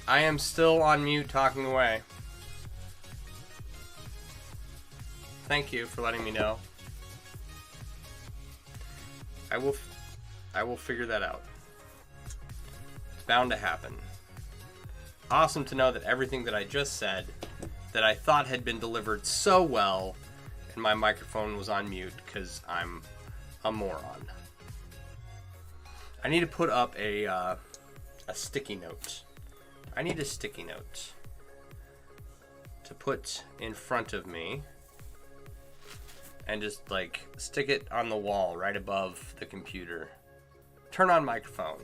I am still on mute talking away. Thank you for letting me know. I will figure that out. It's bound to happen. Awesome to know that everything that I just said that I thought had been delivered so well and my microphone was on mute because I'm a moron. I need to put up a sticky note. I need a sticky note to put in front of me and just like stick it on the wall right above the computer. Turn on microphone.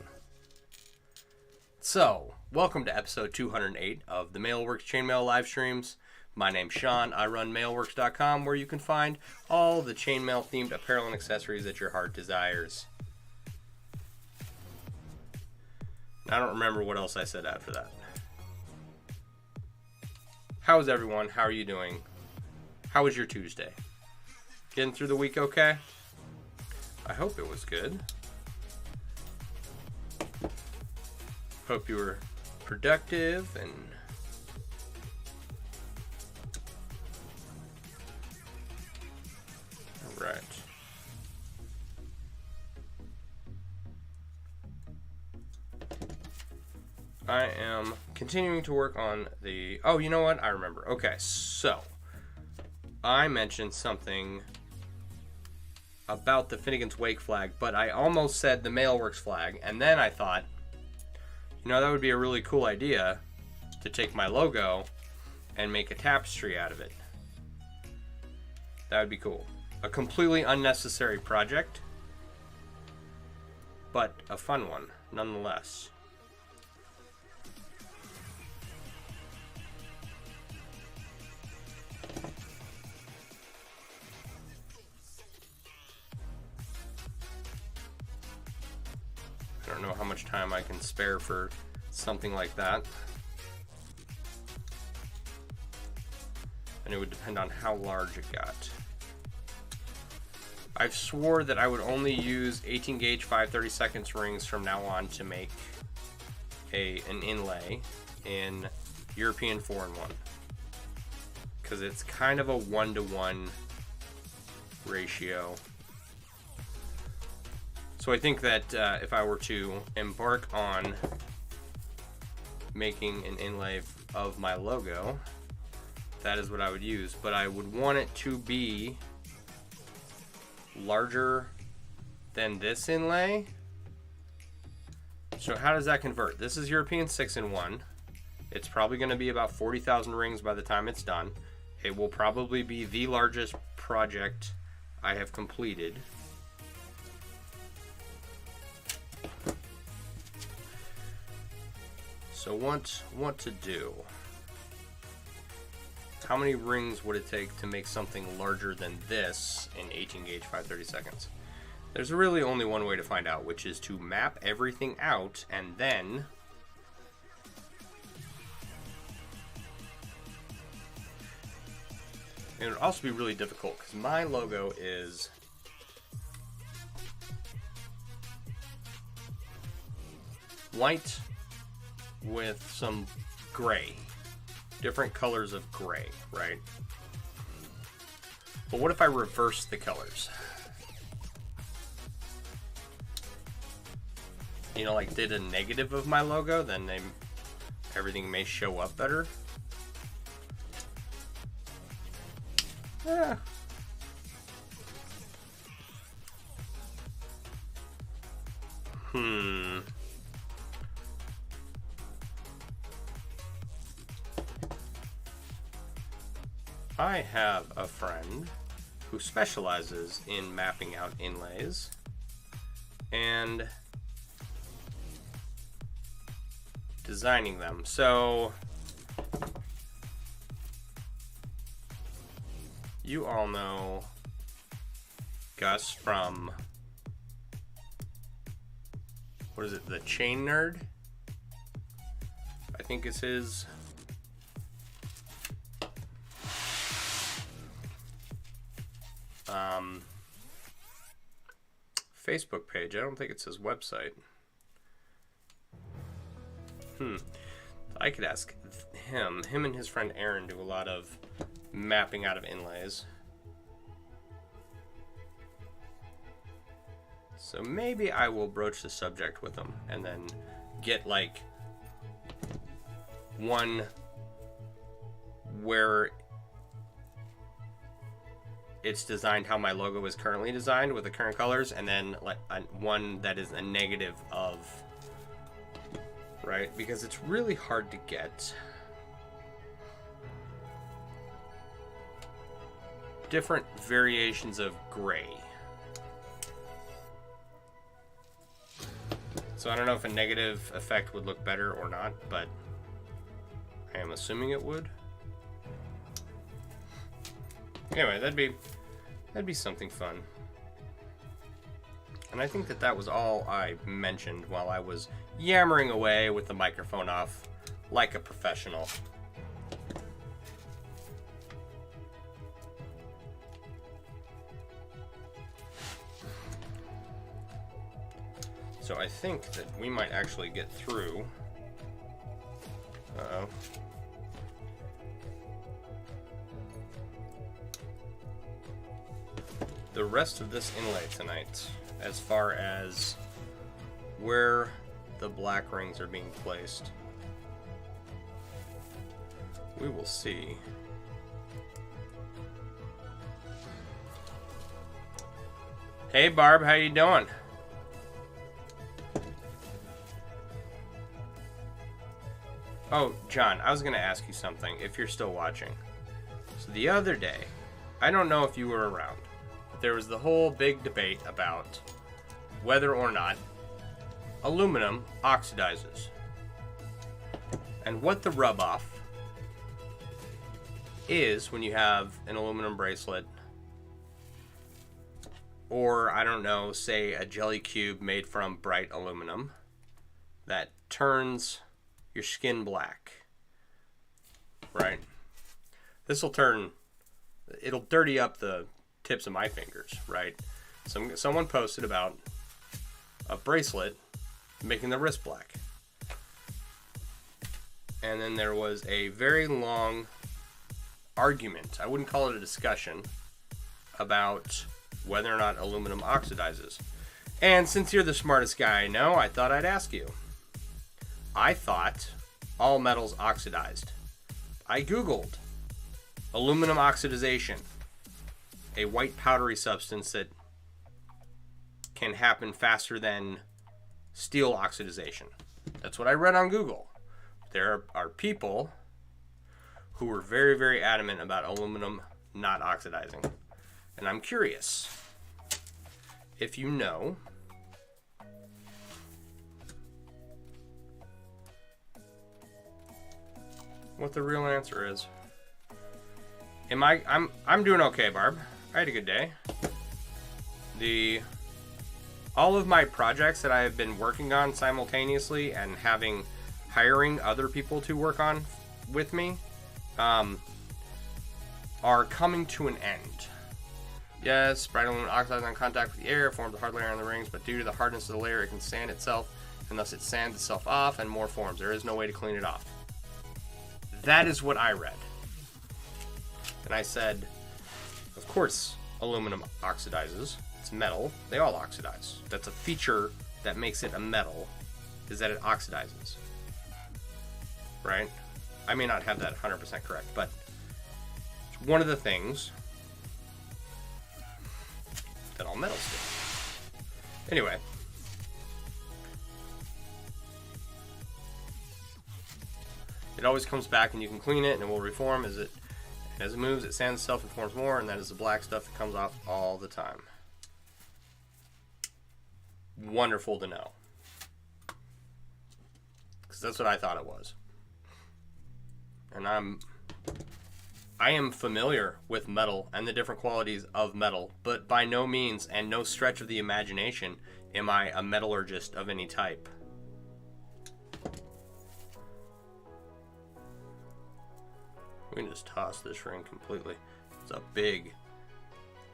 So, welcome to episode 208 of the MailleWerX Chainmail live streams. My name's Sean. I run MailleWerX.com, where you can find all the chainmail themed apparel and accessories that your heart desires. I don't remember what else I said after that. How is everyone? How are you doing? How was your Tuesday? Getting through the week okay? I hope it was good. Hope you were productive and all right. I am continuing to work on the... Oh, you know what? I remember. Okay, so I mentioned something about the Finnegan's Wake flag, but I almost said the MailleWerX flag, and then I thought, you know, that would be a really cool idea to take my logo and make a tapestry out of it. That would be cool. A completely unnecessary project, but a fun one, nonetheless. I don't know how much time I can spare for something like that. And it would depend on how large it got. I've swore that I would only use 18 gauge 5/32 rings from now on to make an inlay in European 4-in-1. Because it's kind of a 1-to-1 ratio. So I think that if I were to embark on making an inlay of my logo, that is what I would use. But I would want it to be larger than this inlay. So how does that convert? This is European 6-in-1. It's probably going to be about 40,000 rings by the time it's done. It will probably be the largest project I have completed. So what to do? How many rings would it take to make something larger than this in 18 gauge 5/32? There's really only one way to find out, which is to map everything out and then it would also be really difficult because my logo is white with some gray, different colors of gray, right? But what if I reverse the colors? You know, like did a negative of my logo, then everything may show up better. Yeah. I have a friend who specializes in mapping out inlays and designing them. So you all know Gus from, what is it, the Chain Nerd? I think it's his Facebook page. I don't think it's his website. I could ask him. Him and his friend Aaron do a lot of mapping out of inlays. So maybe I will broach the subject with them and then get like one where it's designed how my logo is currently designed with the current colors, and then like one that is a negative of, right? Because it's really hard to get different variations of gray. So I don't know if a negative effect would look better or not, but I am assuming it would. Anyway, that'd be something fun. And I think that was all I mentioned while I was yammering away with the microphone off like a professional. So I think that we might actually get through. Uh-oh. The rest of this inlay tonight, as far as where the black rings are being placed. We will see. Hey Barb, how you doing? Oh, John, I was going to ask you something, if you're still watching. So the other day, I don't know if you were around, but there was the whole big debate about whether or not aluminum oxidizes. And what the rub-off is when you have an aluminum bracelet, or, I don't know, say a jelly cube made from bright aluminum that turns your skin black, right? It'll dirty up the tips of my fingers, right? Someone posted about a bracelet making the wrist black. And then there was a very long argument, I wouldn't call it a discussion, about whether or not aluminum oxidizes. And since you're the smartest guy I know, I thought I'd ask you. I thought all metals oxidized. I googled aluminum oxidization, a white powdery substance that can happen faster than steel oxidization. That's what I read on Google. There are people who were very, very adamant about aluminum not oxidizing. And I'm curious if you know what the real answer is. I'm doing okay, Barb. I had a good day. All of my projects that I have been working on simultaneously and hiring other people to work on with me are coming to an end. Yes, bright aluminum oxidizes on contact with the air, forms a hard layer on the rings, but due to the hardness of the layer, it can sand itself, and thus it sands itself off and more forms. There is no way to clean it off. That is what I read. And I said, of course aluminum oxidizes. It's metal. They all oxidize. That's a feature that makes it a metal, is that it oxidizes. Right? I may not have that 100% correct, but it's one of the things that all metals do. Anyway. It always comes back and you can clean it and it will reform as it moves, it sands itself and forms more, and that is the black stuff that comes off all the time. Wonderful to know. Because that's what I thought it was. And I am familiar with metal and the different qualities of metal, but by no means and no stretch of the imagination am I a metallurgist of any type. We can just toss this ring completely. It's a big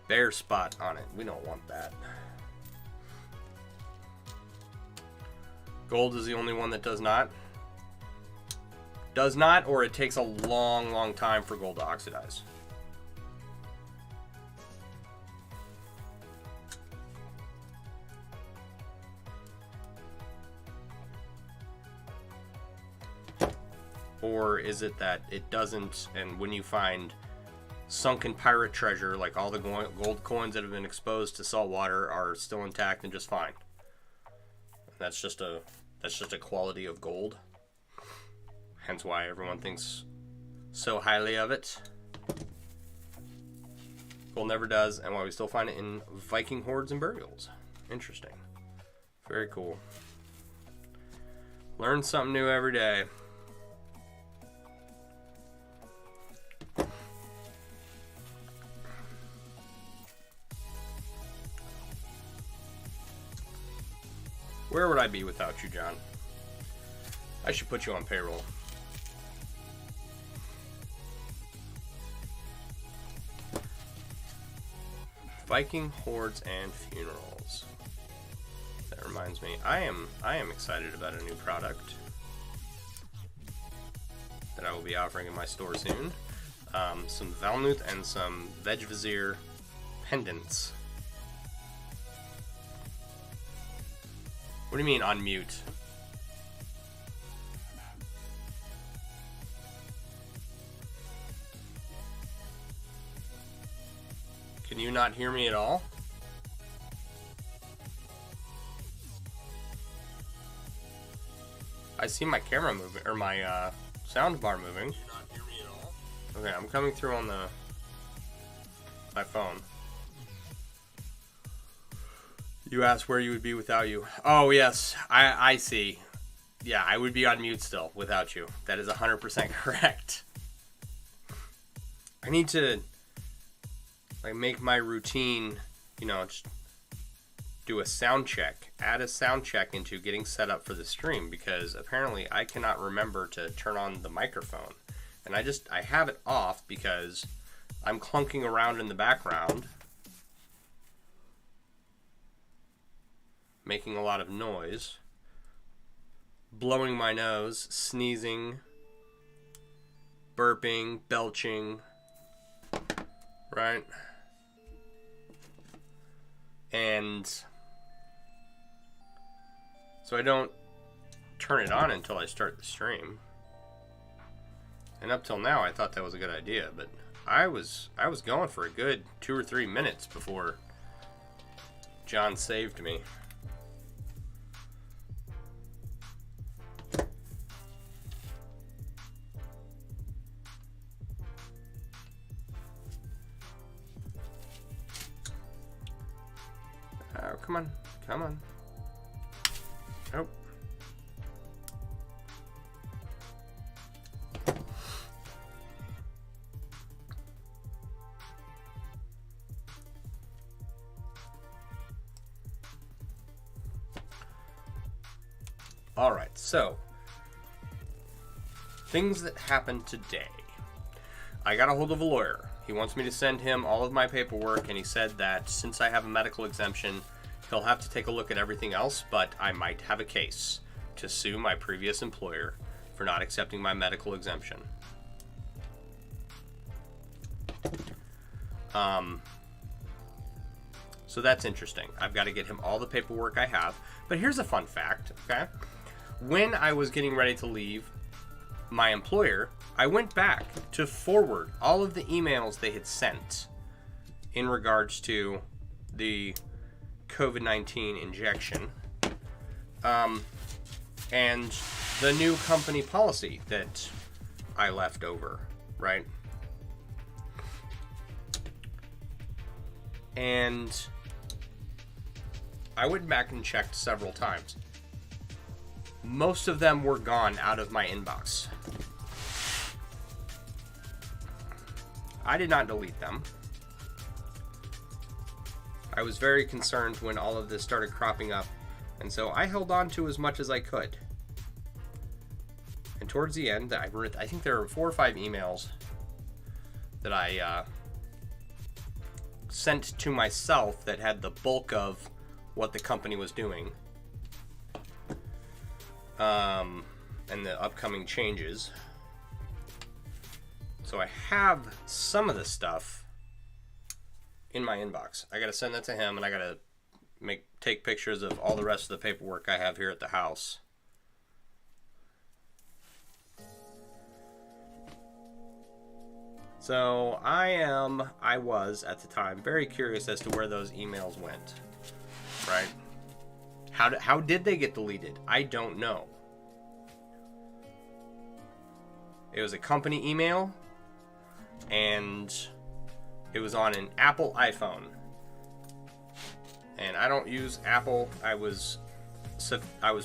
bare spot on it. We don't want that. Gold is the only one that does not. Does not, or it takes a long, long time for gold to oxidize. Or is it that it doesn't, and when you find sunken pirate treasure, like all the gold coins that have been exposed to salt water are still intact and just fine? That's just a quality of gold. Hence why everyone thinks so highly of it. Gold never does, and why we still find it in Viking hoards and burials. Interesting. Very cool. Learn something new every day. Where would I be without you, John? I should put you on payroll. Viking hoards and funerals. That reminds me, I am excited about a new product that I will be offering in my store soon. Some Valnuth and some Vegvizier pendants. What do you mean on mute? Can you not hear me at all? I see my camera moving, or my sound bar moving. Can you not hear me at all? Okay, I'm coming through on my phone. You asked where you would be without you. Oh, yes. I see. Yeah, I would be on mute still without you. That is 100% correct. I need to make my routine, just do a sound check. Add a sound check into getting set up for the stream, because apparently I cannot remember to turn on the microphone. And I have it off because I'm clunking around in the background, making a lot of noise, blowing my nose, sneezing, burping, belching, right? And so I don't turn it on until I start the stream. And up till now, I thought that was a good idea, but I was going for a good 2 or 3 minutes before John saved me. Oh, come on. Come on. Oh. All right, so things that happened today. I got a hold of a lawyer. He wants me to send him all of my paperwork, and he said that since I have a medical exemption, he'll have to take a look at everything else, but I might have a case to sue my previous employer for not accepting my medical exemption. So that's interesting. I've got to get him all the paperwork I have. But here's a fun fact, okay? When I was getting ready to leave my employer, I went back to forward all of the emails they had sent in regards to the COVID-19 injection, and the new company policy that I left over, right? And I went back and checked several times. Most of them were gone out of my inbox. I did not delete them. I was very concerned when all of this started cropping up, and so I held on to as much as I could. And towards the end, I think there were 4 or 5 emails that I sent to myself that had the bulk of what the company was doing, and the upcoming changes. So I have some of this stuff in my inbox. I got to send that to him, and I got to take pictures of all the rest of the paperwork I have here at the house. So I was at the time very curious as to where those emails went, right? How did they get deleted? I don't know. It was a company email, and it was on an Apple iPhone. And I don't use Apple. I was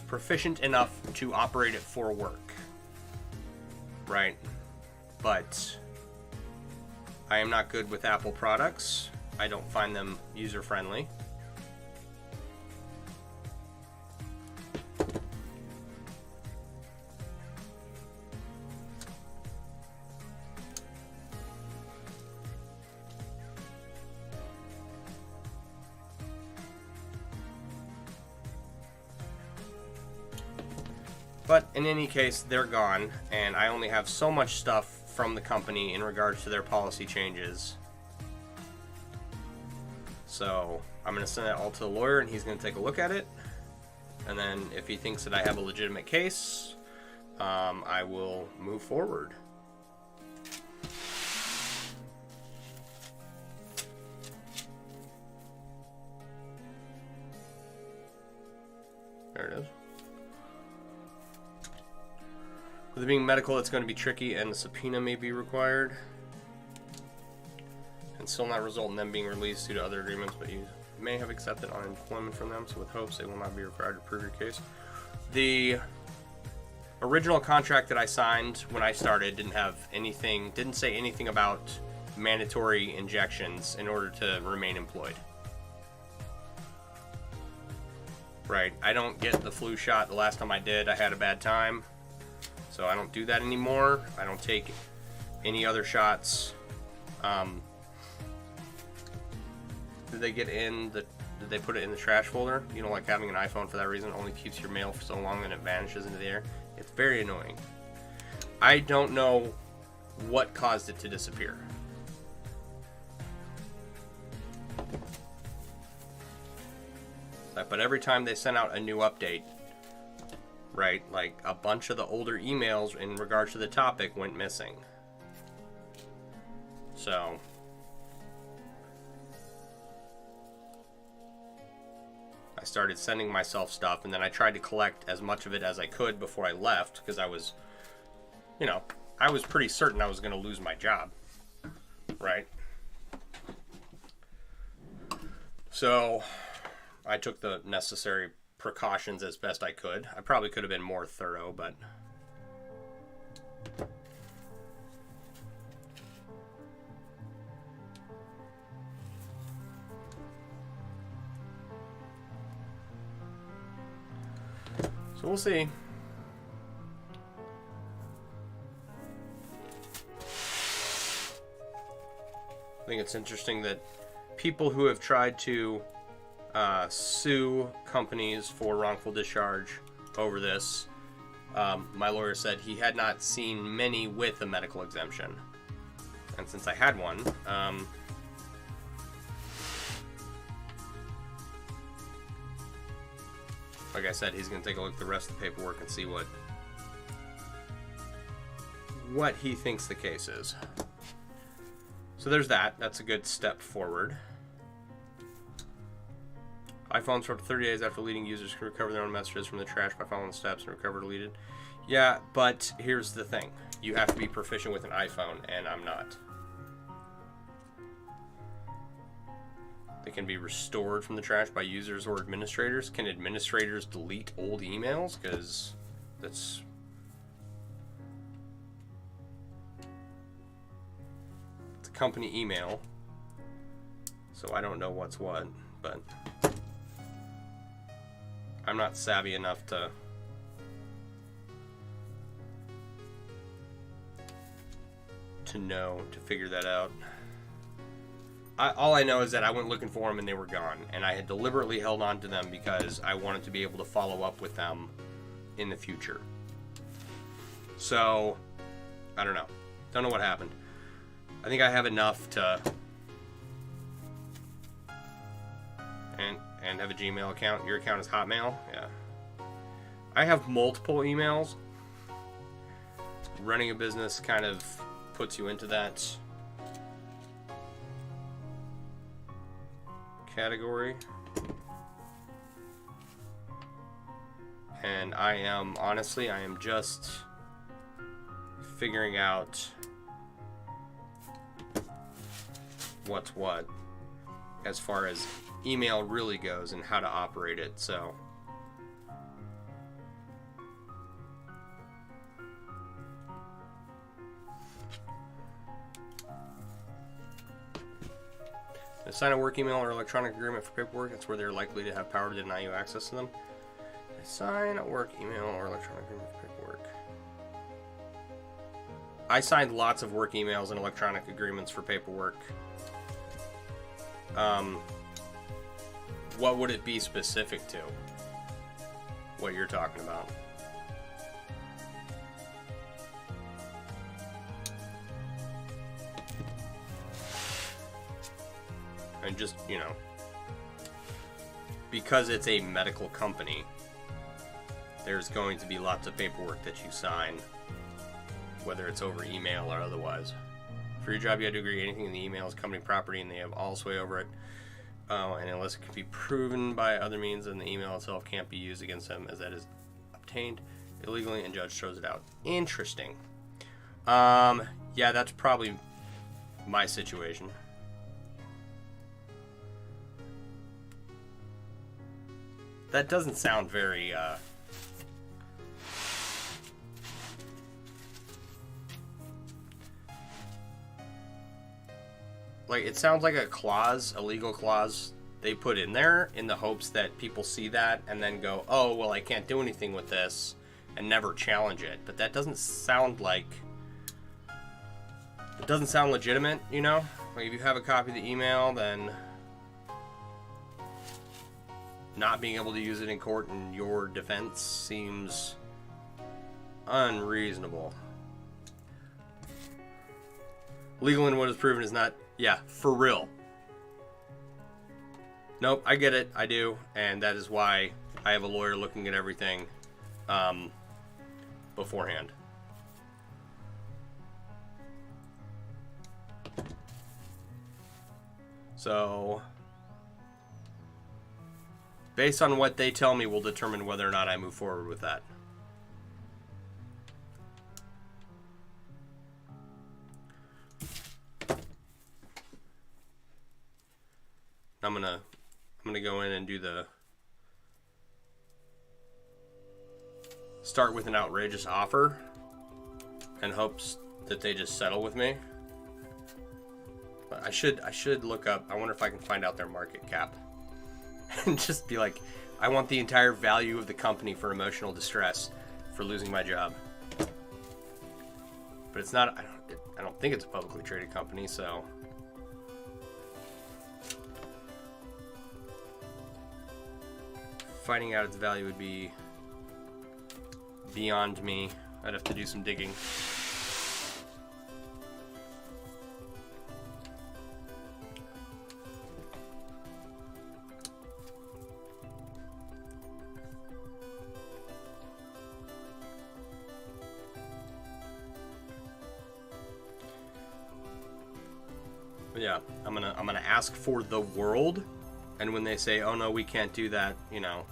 proficient enough to operate it for work, right? But I am not good with Apple products. I don't find them user-friendly. But in any case, they're gone, and I only have so much stuff from the company in regards to their policy changes. So I'm going to send that all to the lawyer, and he's going to take a look at it. And then if he thinks that I have a legitimate case, I will move forward. There it is. With it being medical, it's going to be tricky, and a subpoena may be required. And still not result in them being released due to other agreements, but you may have accepted unemployment from them, so with hopes they will not be required to prove your case. The original contract that I signed when I started didn't say anything about mandatory injections in order to remain employed. Right, I don't get the flu shot. The last time I did, I had a bad time. So I don't do that anymore. I don't take any other shots. Did they put it in the trash folder? You know, like having an iPhone for that reason only keeps your mail for so long and it vanishes into the air. It's very annoying. I don't know what caused it to disappear. But every time they sent out a new update, right, like a bunch of the older emails in regards to the topic went missing. So I started sending myself stuff, and then I tried to collect as much of it as I could before I left, because I was pretty certain I was going to lose my job, right? So I took the necessary precautions as best I could. I probably could have been more thorough, but so we'll see. I think it's interesting that people who have tried to sue companies for wrongful discharge over this, my lawyer said he had not seen many with a medical exemption. And since I had one, like I said, he's going to take a look at the rest of the paperwork and see what he thinks the case is. So there's that. That's a good step forward. iPhones for up to 30 days after deleting, users can recover their own messages from the trash by following the steps and recover deleted. Yeah, but here's the thing. You have to be proficient with an iPhone, and I'm not. They can be restored from the trash by users or administrators. Can administrators delete old emails? Because that's... it's a company email. So I don't know what's what, but... I'm not savvy enough to figure that out. All I know is that I went looking for them and they were gone, and I had deliberately held on to them because I wanted to be able to follow up with them in the future. So I don't know what happened. I think I have enough to... And have a Gmail account. Your account is Hotmail? Yeah. I have multiple emails. Running a business kind of puts you into that category. And I am, honestly, I am just figuring out what's what as far as email really goes and how to operate it. So sign a work email or electronic agreement for paperwork. That's where they're likely to have power to deny you access to them. Sign a work email or electronic agreement for paperwork. I signed lots of work emails and electronic agreements for paperwork. What would it be specific to? What you're talking about? And just, you know, because it's a medical company, there's going to be lots of paperwork that you sign, whether it's over email or otherwise. For your job, you have to agree anything in the email is company property and they have all sway over it. And unless it can be proven by other means, then the email itself can't be used against them, as that is obtained illegally and judge throws it out. Interesting. Yeah, that's probably my situation. That doesn't sound very, like, it sounds like a clause, a legal clause they put in there in the hopes that people see that and then go, oh, well, I can't do anything with this, and never challenge it. But that doesn't sound like, it doesn't sound legitimate, you know? Like, if you have a copy of the email, then not being able to use it in court in your defense seems unreasonable. Legal in what is proven is not... Yeah, for real. Nope, I get it. I do. And that is why I have a lawyer looking at everything beforehand. So, based on what they tell me, will determine whether or not I move forward with that. I'm gonna go in and do the start with an outrageous offer and hopes that they just settle with me. But I should look up. I wonder if I can find out their market cap and just be like, I want the entire value of the company for emotional distress for losing my job. But it's not. I don't think it's a publicly traded company, so. Finding out its value would be beyond me. I'd have to do some digging. But yeah, I'm gonna ask for the world. And when they say, oh no, we can't do that, you know,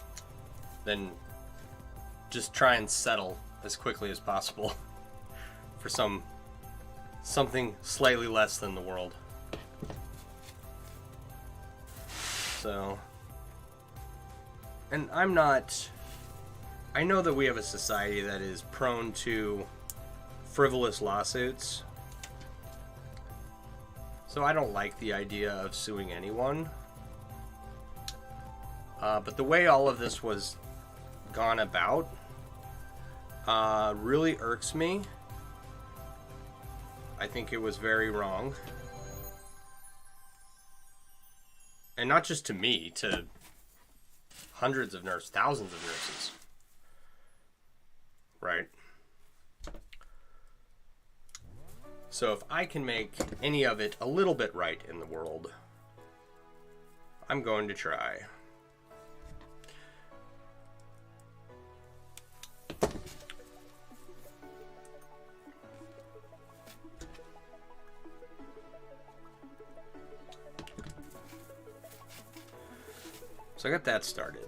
then just try and settle as quickly as possible for something slightly less than the world. So, and I know that we have a society that is prone to frivolous lawsuits. So I don't like the idea of suing anyone. But the way all of this was gone about really irks me. I think it was very wrong. And not just to me, to hundreds of nurses, thousands of nurses. Right? So if I can make any of it a little bit right in the world, I'm going to try. So I got that started.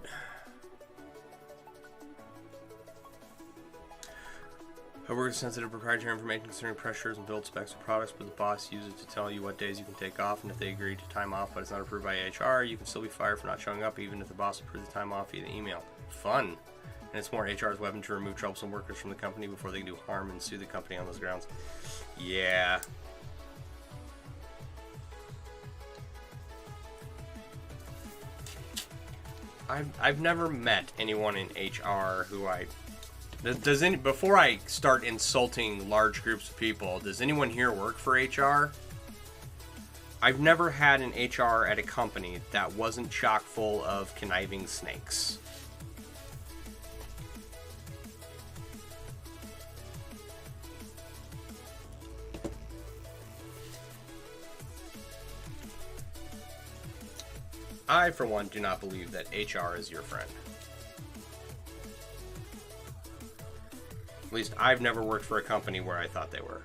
I work with sensitive proprietary information concerning pressures and build specs of products, but the boss uses it to tell you what days you can take off, and if they agree to time off but it's not approved by HR, you can still be fired for not showing up even if the boss approves the time off via the email. Fun. And it's more HR's weapon to remove troublesome workers from the company before they can do harm and sue the company on those grounds. Yeah. I've never met anyone in HR who before I start insulting large groups of people, does anyone here work for HR? I've never had an HR at a company that wasn't chock full of conniving snakes. I, for one, do not believe that HR is your friend. At least I've never worked for a company where I thought they were.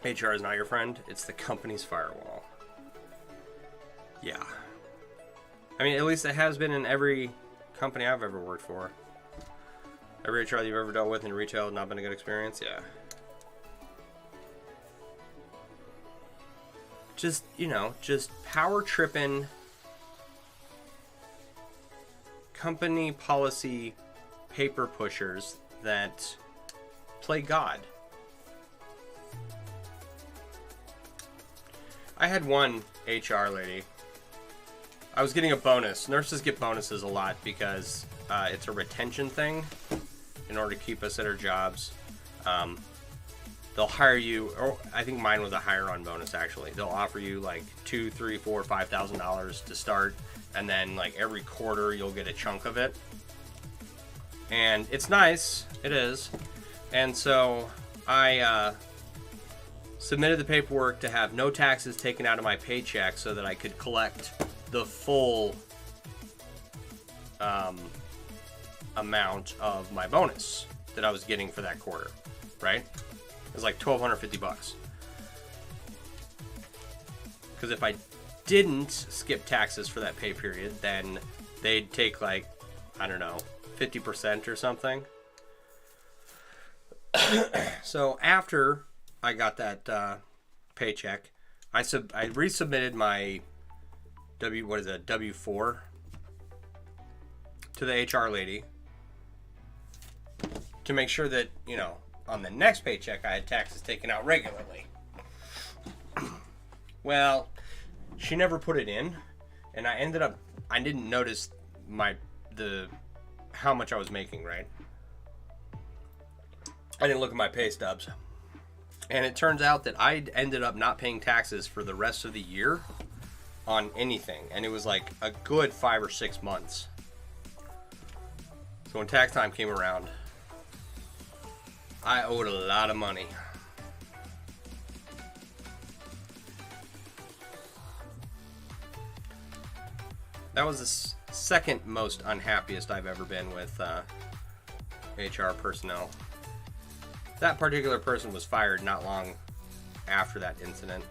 HR is not your friend. It's the company's firewall. Yeah. I mean, at least it has been in every company I've ever worked for. Every HR you've ever dealt with in retail has not been a good experience. Yeah. Just, just power tripping company policy paper pushers that play God. I had one HR lady. I was getting a bonus. Nurses get bonuses a lot because it's a retention thing in order to keep us at our jobs. They'll hire you, or I think mine was a hire-on bonus actually. They'll offer you like $2,000, $3,000, $4,000, $5,000 to start, and then like every quarter you'll get a chunk of it. And it's nice, it is. And so I submitted the paperwork to have no taxes taken out of my paycheck so that I could collect the full amount of my bonus that I was getting for that quarter, right? It was like $1,250. Because if I didn't skip taxes for that pay period, then they'd take like, I don't know, 50% or something. So after I got that paycheck, I resubmitted my W4 to the HR lady to make sure that, on the next paycheck I had taxes taken out regularly. Well, she never put it in, and I didn't notice how much I was making, right? I didn't look at my pay stubs. And it turns out that I ended up not paying taxes for the rest of the year on anything. And it was like a good 5 or 6 months. So when tax time came around, I owed a lot of money. That was the second most unhappiest I've ever been with HR personnel. That particular person was fired not long after that incident.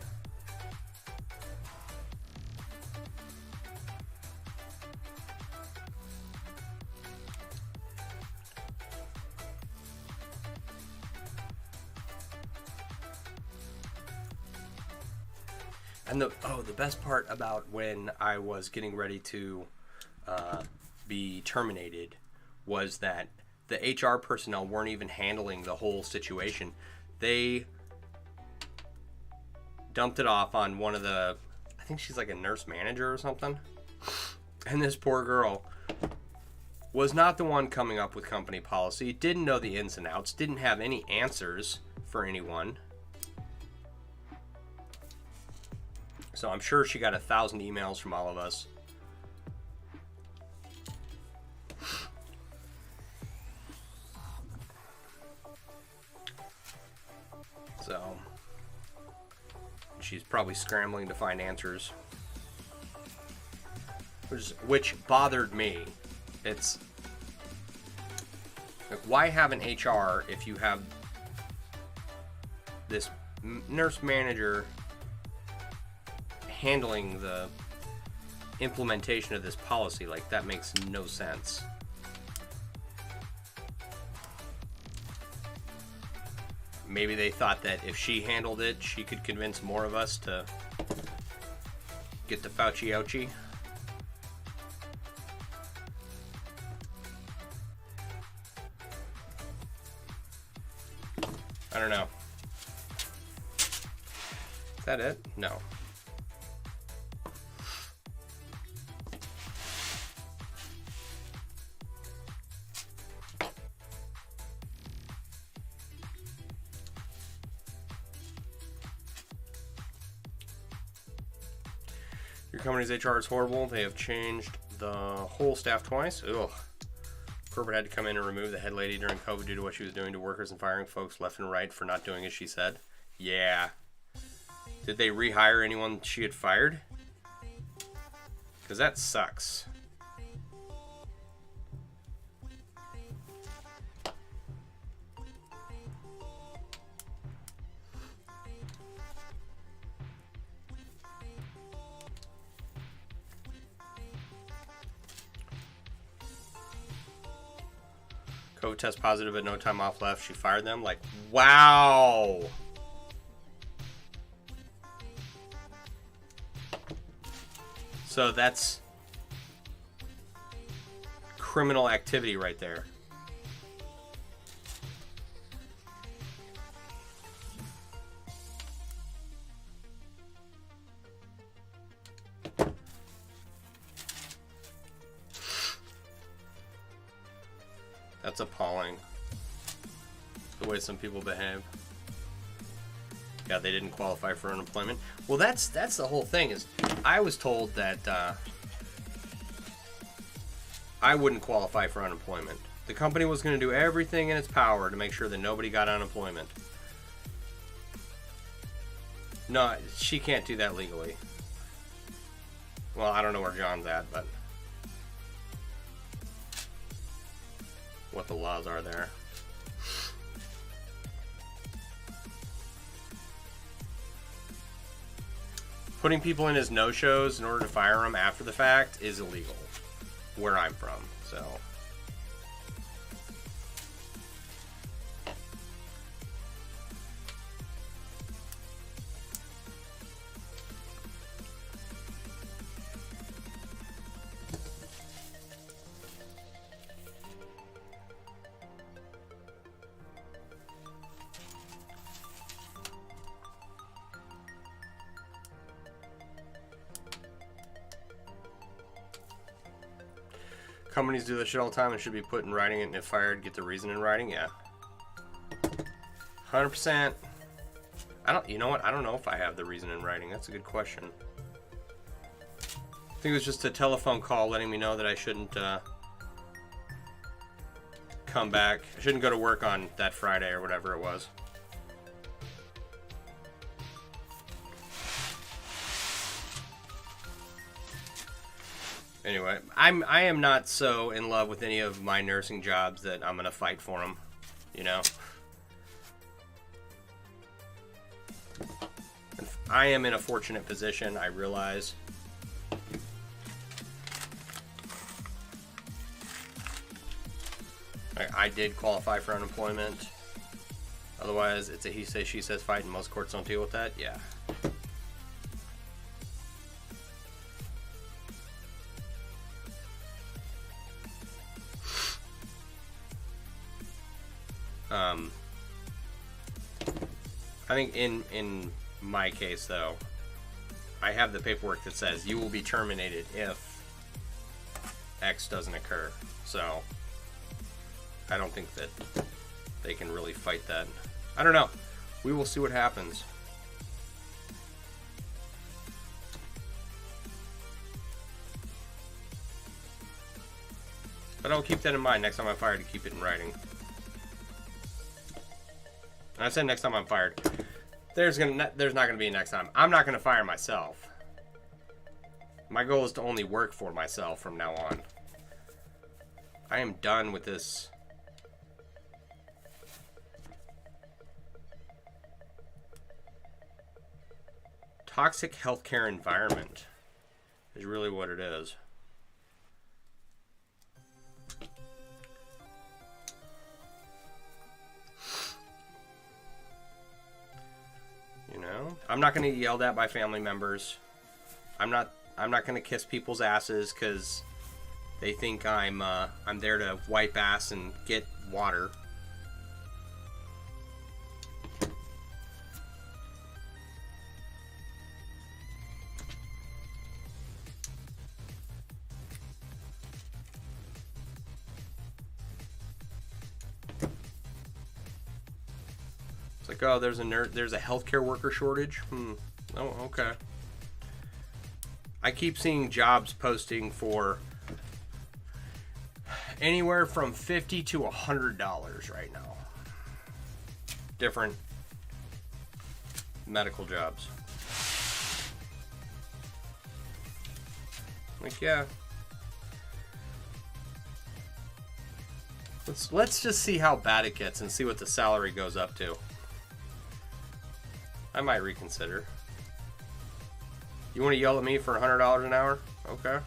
And the best part about when I was getting ready to be terminated was that the HR personnel weren't even handling the whole situation. They dumped it off on one of the, I think she's like a nurse manager or something. And this poor girl was not the one coming up with company policy, didn't know the ins and outs, didn't have any answers for anyone. So I'm sure she got 1,000 emails from all of us. So she's probably scrambling to find answers, which bothered me. It's like, why have an HR if you have this nurse manager handling the implementation of this policy? Like, that makes no sense. Maybe they thought that if she handled it, she could convince more of us to get the Fauci ouchie. I don't know. Is that it? No. Your company's HR is horrible. They have changed the whole staff twice. Ugh. Corporate had to come in and remove the head lady during COVID due to what she was doing to workers and firing folks left and right for not doing as she said. Yeah. Did they rehire anyone she had fired? Because that sucks. COVID test positive but no time off left. She fired them. Like, wow. So that's criminal activity right there. That's appalling, the way some people behave. Yeah, they didn't qualify for unemployment. Well, that's the whole thing. Is I was told that I wouldn't qualify for unemployment. The company was going to do everything in its power to make sure that nobody got unemployment. No, she can't do that legally. Well, I don't know where John's at, but what the laws are there. Putting people in as no-shows in order to fire them after the fact is illegal, where I'm from, so. Companies do this shit all the time and should be put in writing, and if fired, get the reason in writing. Yeah, 100%. You know what? I don't know if I have the reason in writing. That's a good question. I think it was just a telephone call letting me know that I shouldn't come back. I shouldn't go to work on that Friday or whatever it was. Anyway, I am not so in love with any of my nursing jobs that I'm gonna fight for them, you know. I am in a fortunate position, I realize. I did qualify for unemployment. Otherwise, it's a he says she says fight, and most courts don't deal with that. Yeah. I think in my case, though, I have the paperwork that says you will be terminated if X doesn't occur. So I don't think that they can really fight that. I don't know. We will see what happens. But I'll keep that in mind next time I'm fired, to keep it in writing. And I said next time I'm fired. There's not gonna be a next time. I'm not gonna fire myself. My goal is to only work for myself from now on. I am done with this. Toxic healthcare environment is really what it is. You know, I'm not going to get yelled at by family members. I'm not going to kiss people's asses because they think I'm there to wipe ass and get water. It's like, oh, there's a healthcare worker shortage. Oh, okay. I keep seeing jobs posting for anywhere from $50 to $100 right now. Different medical jobs. Like, yeah. Let's just see how bad it gets and see what the salary goes up to. I might reconsider. You want to yell at me for $100 an hour? Okay.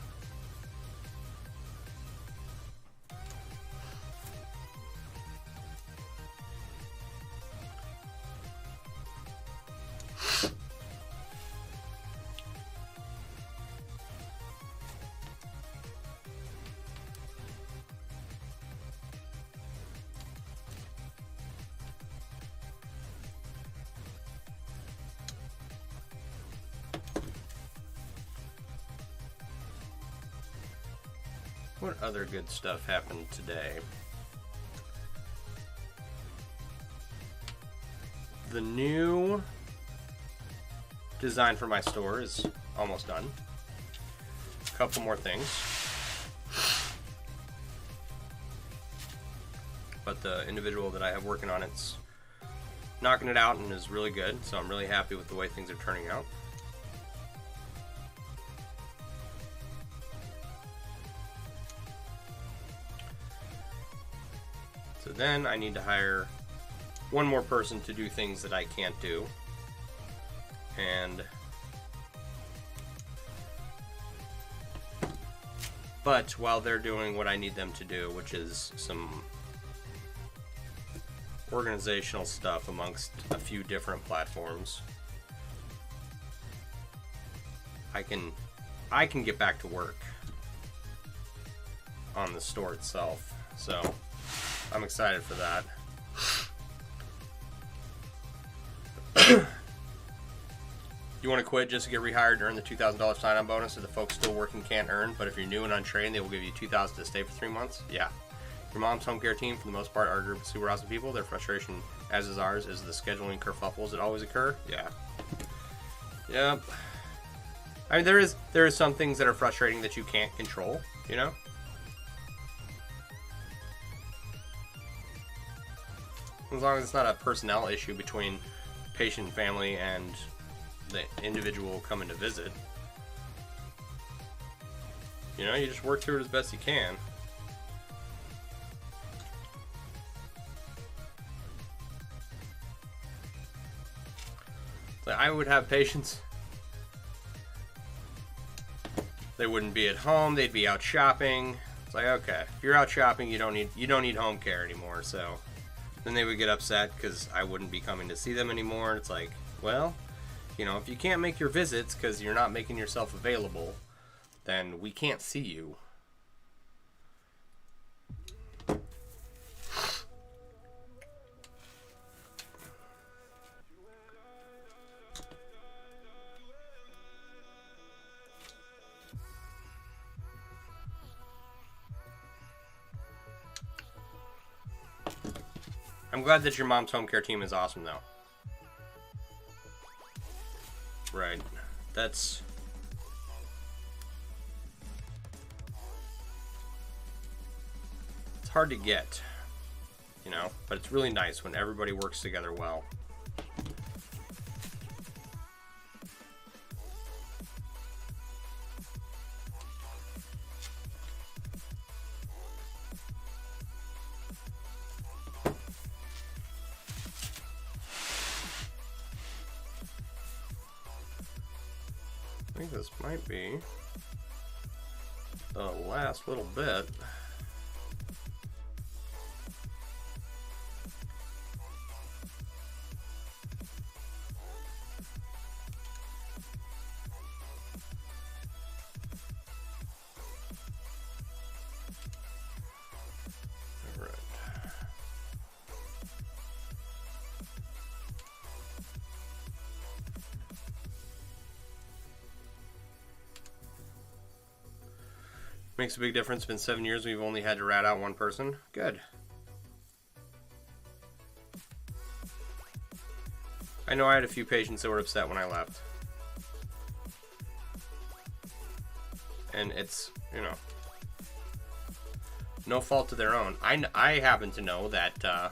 What other good stuff happened today? The new design for my store is almost done. A couple more things. But the individual that I have working on it's knocking it out and is really good, so I'm really happy with the way things are turning out. So then I need to hire one more person to do things that I can't do. But while they're doing what I need them to do, which is some organizational stuff amongst a few different platforms, I can get back to work on the store itself. So I'm excited for that. You want to quit just to get rehired and earn the $2,000 sign-on bonus that the folks still working can't earn, but if you're new and untrained, they will give you $2,000 to stay for 3 months? Yeah. Your mom's home care team, for the most part, are a group of super awesome people. Their frustration, as is ours, is the scheduling kerfuffles that always occur. Yeah. Yep. I mean, there is some things that are frustrating that you can't control, you know? As long as it's not a personnel issue between patient and family and the individual coming to visit. You know, you just work through it as best you can. So I would have patients. They wouldn't be at home, they'd be out shopping. It's like, okay, if you're out shopping, you don't need home care anymore, so then they would get upset because I wouldn't be coming to see them anymore. It's like, well, you know, if you can't make your visits because you're not making yourself available, then we can't see you. I'm glad that your mom's home care team is awesome, though. Right. That's... It's hard to get, you know, but it's really nice when everybody works together well. I think this might be the last little bit. All right. Makes a big difference. It's been 7 years. We've only had to rat out one person. Good. I know I had a few patients that were upset when I left. And it's, you know, no fault of their own. I happen to know that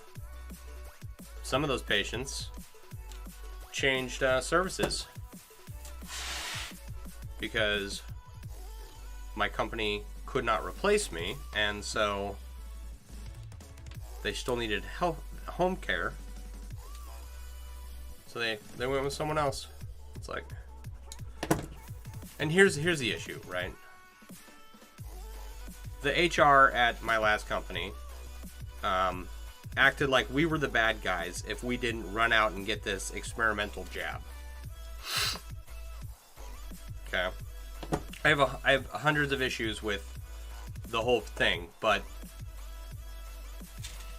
some of those patients changed services because my company could not replace me, and so they still needed home care, so they went with someone else. It's like, and here's the issue, right? The HR at my last company acted like we were the bad guys if we didn't run out and get this experimental jab. Okay. I have hundreds of issues with the whole thing, but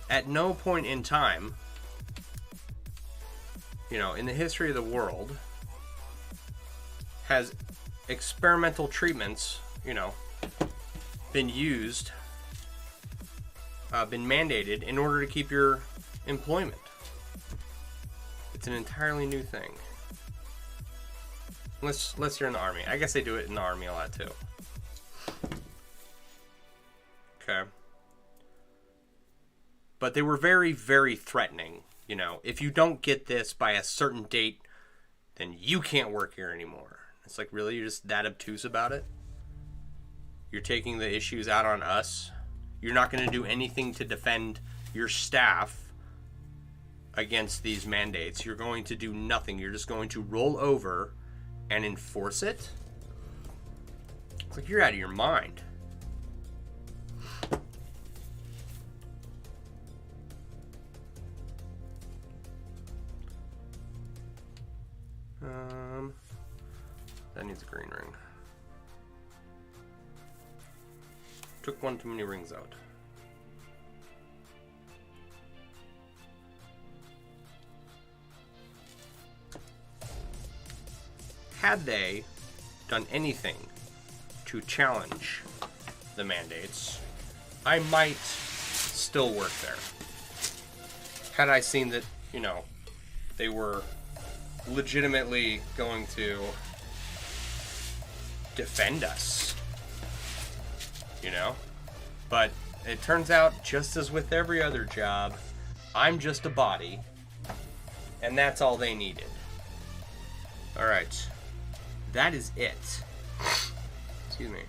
at no point in time, you know, in the history of the world, has experimental treatments, you know, been used, been mandated in order to keep your employment. It's an entirely new thing. Unless you're in the Army. I guess they do it in the Army a lot too. Okay. But they were very, very threatening. You know, if you don't get this by a certain date, then you can't work here anymore. It's like, really? You're just that obtuse about it? You're taking the issues out on us? You're not going to do anything to defend your staff against these mandates. You're going to do nothing. You're just going to roll over and enforce it? It's like, you're out of your mind. That needs a green ring. Took one too many rings out. Had they done anything to challenge the mandates, I might still work there. Had I seen that, you know, they were legitimately going to defend us, you know? But it turns out, just as with every other job, I'm just a body, and that's all they needed. Alright. That is it. Excuse me.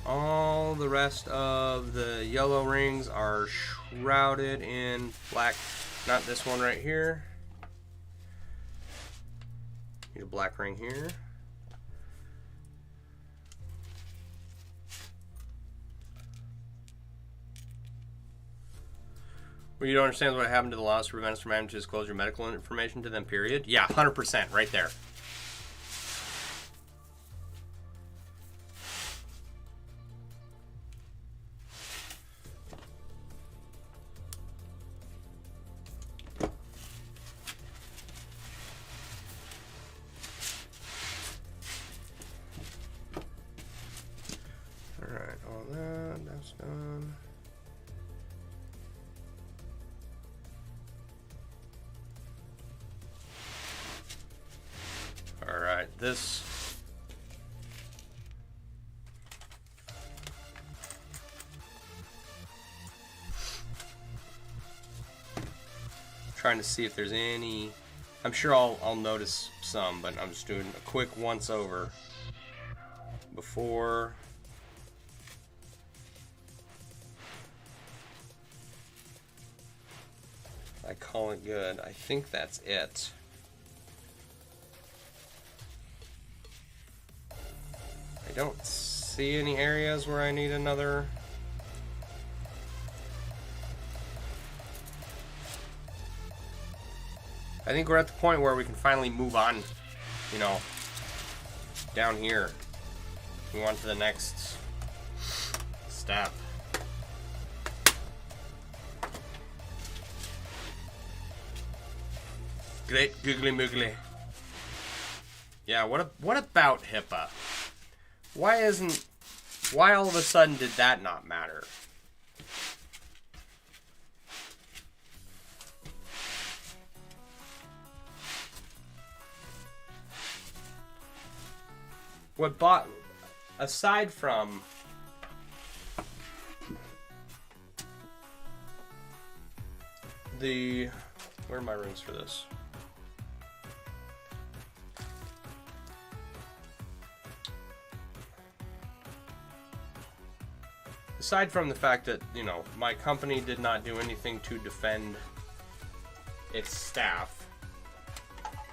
All the rest of the yellow rings are shrouded in black. Not this one right here. Need a black ring here. Well, you don't understand what happened to the laws to prevent us from having to disclose your medical information to them, period? Yeah, 100% right there. Alright, all that's done. this. Trying to see if there's any. I'm sure I'll notice some, but I'm just doing a quick once over before. I call it good. I think that's it. I don't see any areas where I need another. I think we're at the point where we can finally move on, you know, down here. Move on to the next step. Great googly moogly. Yeah, what about HIPAA? Why all of a sudden did that not matter? Aside from the, where are my rooms for this? Aside from the fact that, you know, my company did not do anything to defend its staff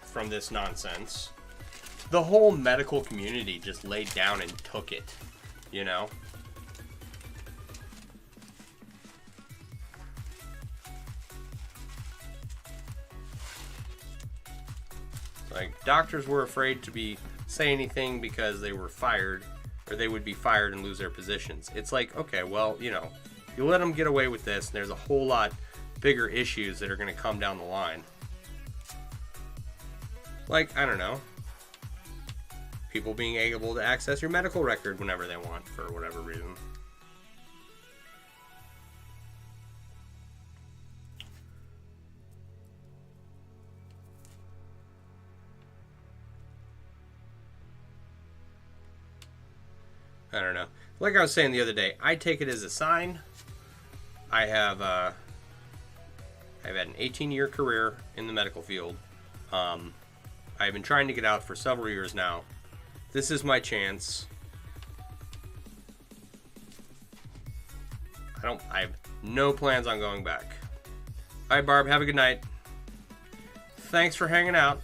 from this nonsense, the whole medical community just laid down and took it, you know? Like, doctors were afraid to say anything because they were fired, or they would be fired and lose their positions. It's like, okay, well, you know, you let them get away with this, and there's a whole lot bigger issues that are going to come down the line. Like, I don't know, people being able to access your medical record whenever they want for whatever reason. I don't know. Like I was saying the other day, I take it as a sign. I have I've had an 18-year career in the medical field. I've been trying to get out for several years now. This is my chance. I have no plans on going back. All right, Barb, have a good night. Thanks for hanging out.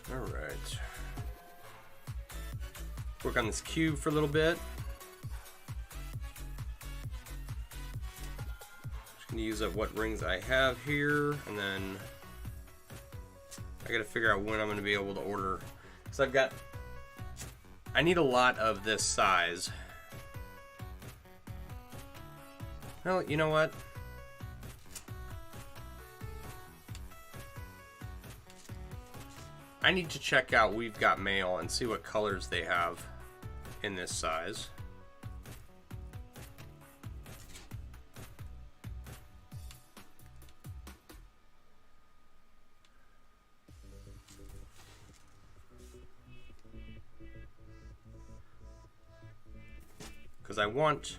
All right. Work on this cube for a little bit. Just gonna use up what rings I have here, and then I gotta figure out when I'm gonna be able to order. So I need a lot of this size. No, you know what? I need to check out We've Got Mail and see what colors they have in this size. Because I want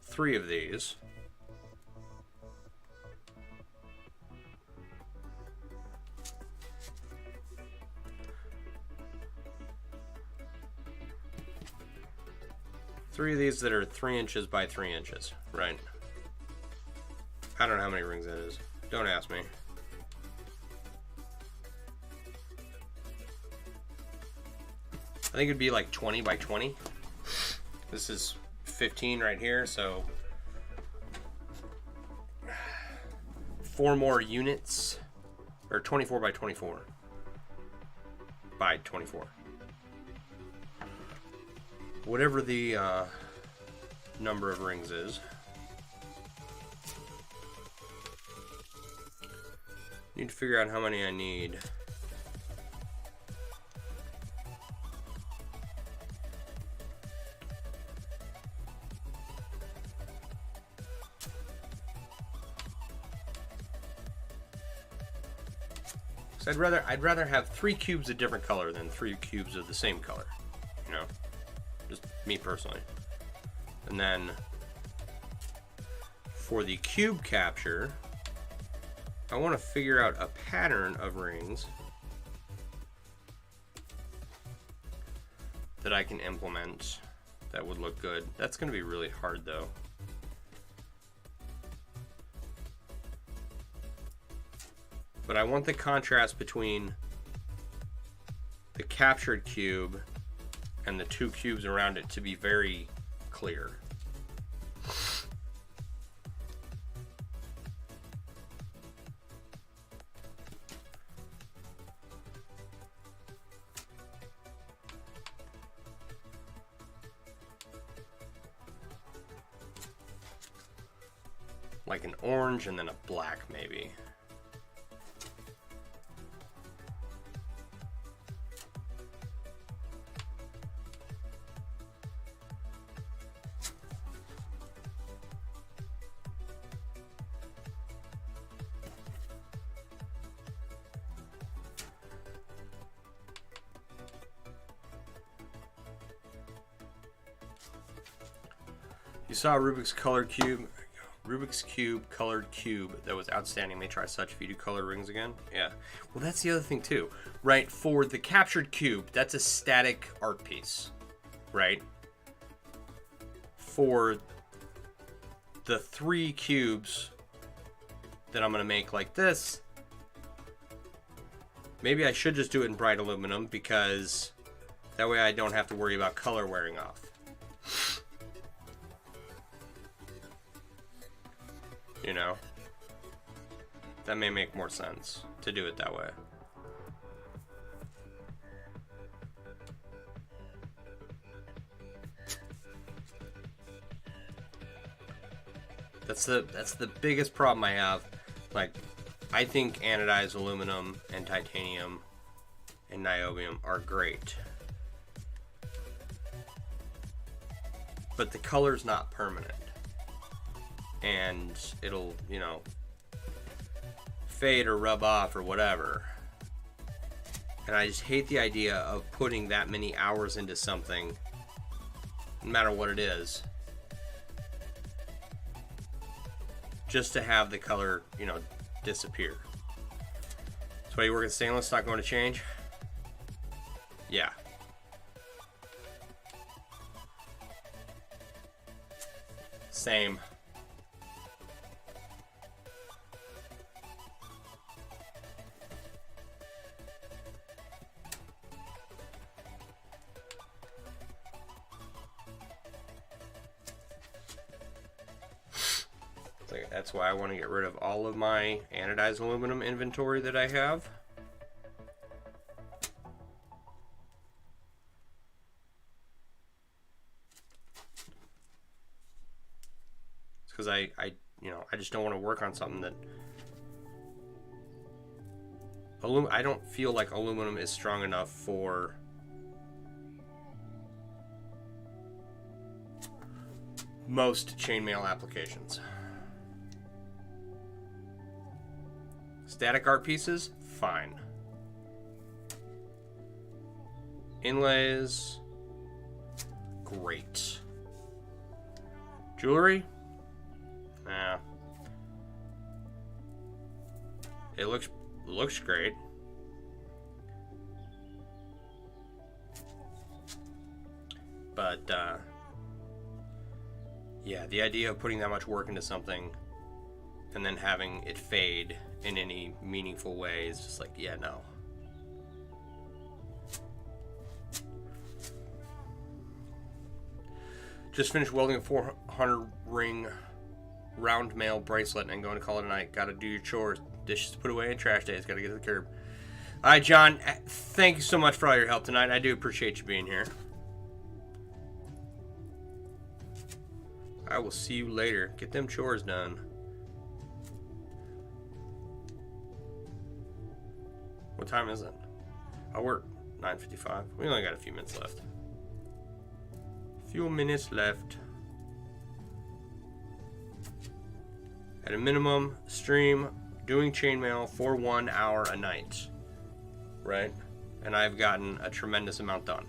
3 of these. Three of these that are 3 inches by 3 inches, right? I don't know how many rings that is. Don't ask me. I think it'd be like 20 by 20. This is 15 right here, so 4 more units, or 24 by 24 by 24. Whatever the number of rings is. Need to figure out how many I need. So I'd rather have 3 cubes of different color than 3 cubes of the same color. You know? Just me personally. And then for the cube capture, I want to figure out a pattern of rings that I can implement that would look good. That's going to be really hard though. But I want the contrast between the captured cube and the 2 cubes around it to be very clear. Like an orange and then a black maybe. You saw Rubik's colored cube. Rubik's Cube colored cube that was outstanding. May try such if you do color rings again. Yeah. Well, that's the other thing too, right? For the captured cube, that's a static art piece, right? For the 3 cubes that I'm gonna make like this, maybe I should just do it in bright aluminum because that way I don't have to worry about color wearing off. You know, that may make more sense to do it that way. That's the biggest problem I have. Like, I think anodized aluminum and titanium and niobium are great, but the color's not permanent. And it'll, you know, fade or rub off or whatever. And I just hate the idea of putting that many hours into something, no matter what it is, just to have the color, you know, disappear. So why you work at stainless, not going to change? Yeah. Same. That's why I want to get rid of all of my anodized aluminum inventory that I have. It's because I just don't want to work on something that I don't feel like aluminum is strong enough for most chainmail applications. Static art pieces, fine. Inlays, great. Jewelry, nah. It looks great. But yeah, the idea of putting that much work into something and then having it fade in any meaningful way is just like, yeah, no. Just finished welding a 400 ring round mail bracelet and going to call it a night. Gotta do your chores. Dishes to put away and trash days. Gotta get to the curb. All right, John, thank you so much for all your help tonight. I do appreciate you being here. I will see you later. Get them chores done. What time is it? Oh, we're 9:55. We only got a few minutes left. Few minutes left. At a minimum, stream doing chainmail for 1 hour a night. Right? And I've gotten a tremendous amount done.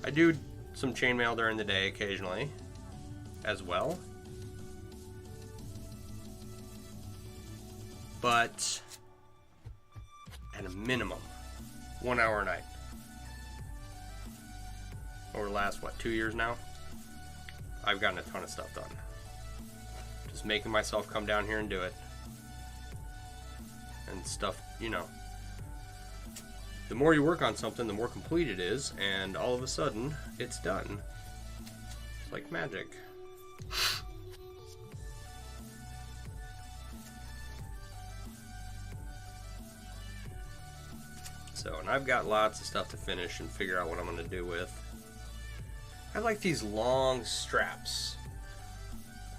I do some chainmail during the day occasionally as well. But at a minimum, 1 hour a night. Over the last, 2 years now? I've gotten a ton of stuff done. Just making myself come down here and do it. And stuff, the more you work on something, the more complete it is, and all of a sudden, it's done. It's like magic. So, and I've got lots of stuff to finish and figure out what I'm going to do with. I like these long straps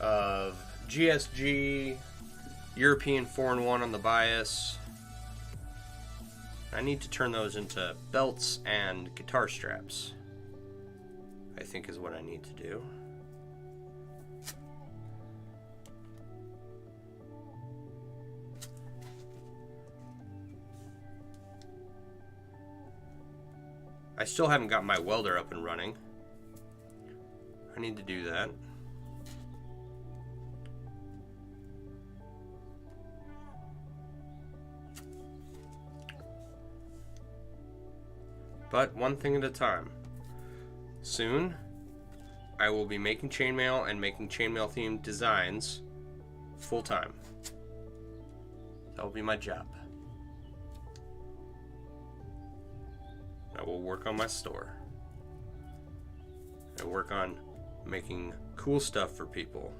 of GSG, European 4-in-1 on the bias. I need to turn those into belts and guitar straps, I think is what I need to do. I still haven't got my welder up and running. I need to do that. But one thing at a time. Soon, I will be making chainmail and making chainmail themed designs full time. That will be my job. I will work on my store. I work on making cool stuff for people.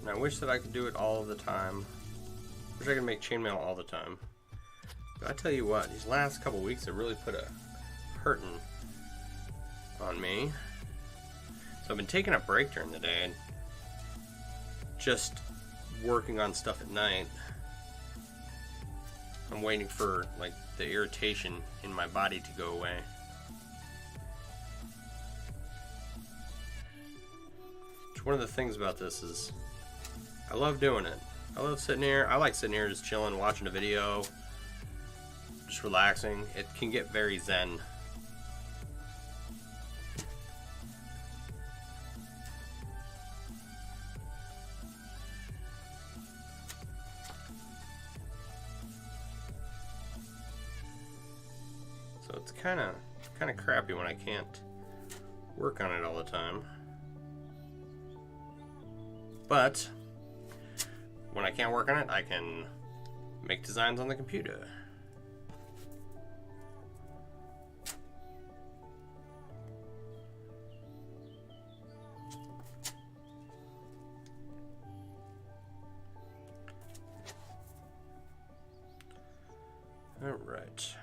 And I wish that I could do it all of the time. Wish I could make chainmail all the time. But I tell you what, these last couple weeks have really put a hurting on me. So I've been taking a break during the day and just working on stuff at night. I'm waiting for the irritation in my body to go away. One of the things about this is I love doing it. I love sitting here. I like sitting here just chilling, watching a video, just relaxing. It can get very zen. So it's kind of crappy when I can't work on it all the time. But when I can't work on it, I can make designs on the computer. All right.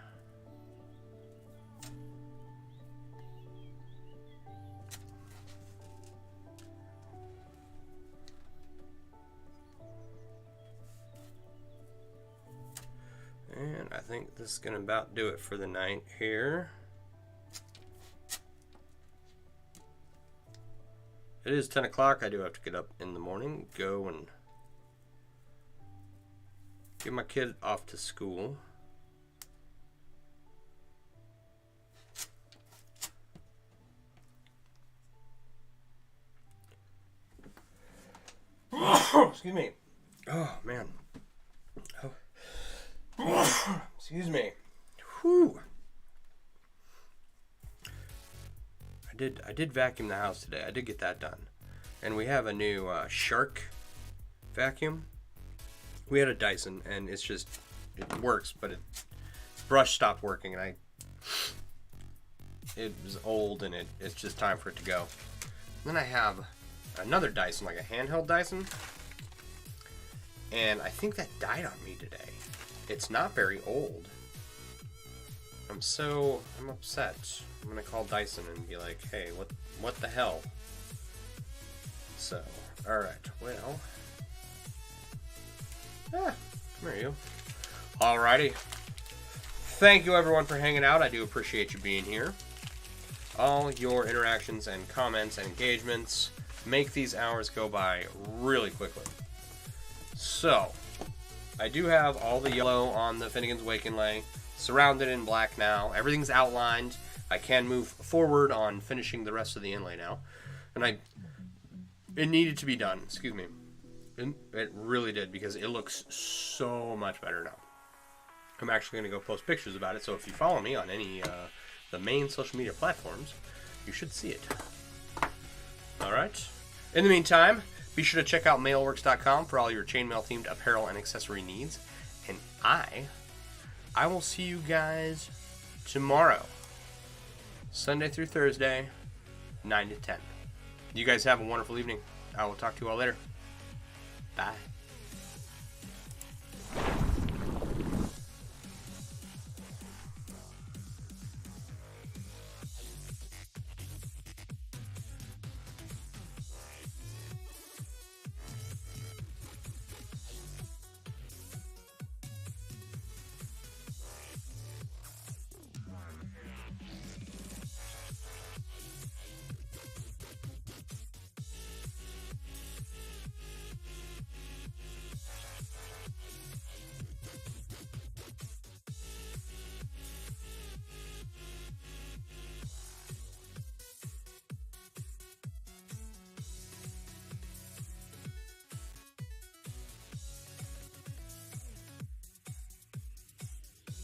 And I think this is going to about do it for the night here. It is 10 o'clock. I do have to get up in the morning, go and get my kid off to school. Excuse me. Oh, man. Oh. Excuse me. Whew. I did vacuum the house today. I did get that done. And we have a new Shark vacuum. We had a Dyson, and it's just, it works, but brush stopped working, and it was old, and it's just time for it to go. And then I have another Dyson, like a handheld Dyson, and I think that died on me today. It's not very old. I'm upset. I'm gonna call Dyson and be like, hey, what the hell? So, alright, well. Come here, you. Alrighty. Thank you everyone for hanging out. I do appreciate you being here. All your interactions and comments and engagements make these hours go by really quickly. So, I do have all the yellow on the Finnegan's Wake inlay, surrounded in black now. Everything's outlined. I can move forward on finishing the rest of the inlay now. And it needed to be done, excuse me. It really did, because it looks so much better now. I'm actually going to go post pictures about it, so if you follow me on any the main social media platforms, you should see it. Alright. In the meantime, be sure to check out MailleWerX.com for all your chainmail themed apparel and accessory needs. And I will see you guys tomorrow. Sunday through Thursday, 9 to 10. You guys have a wonderful evening. I will talk to you all later. Bye.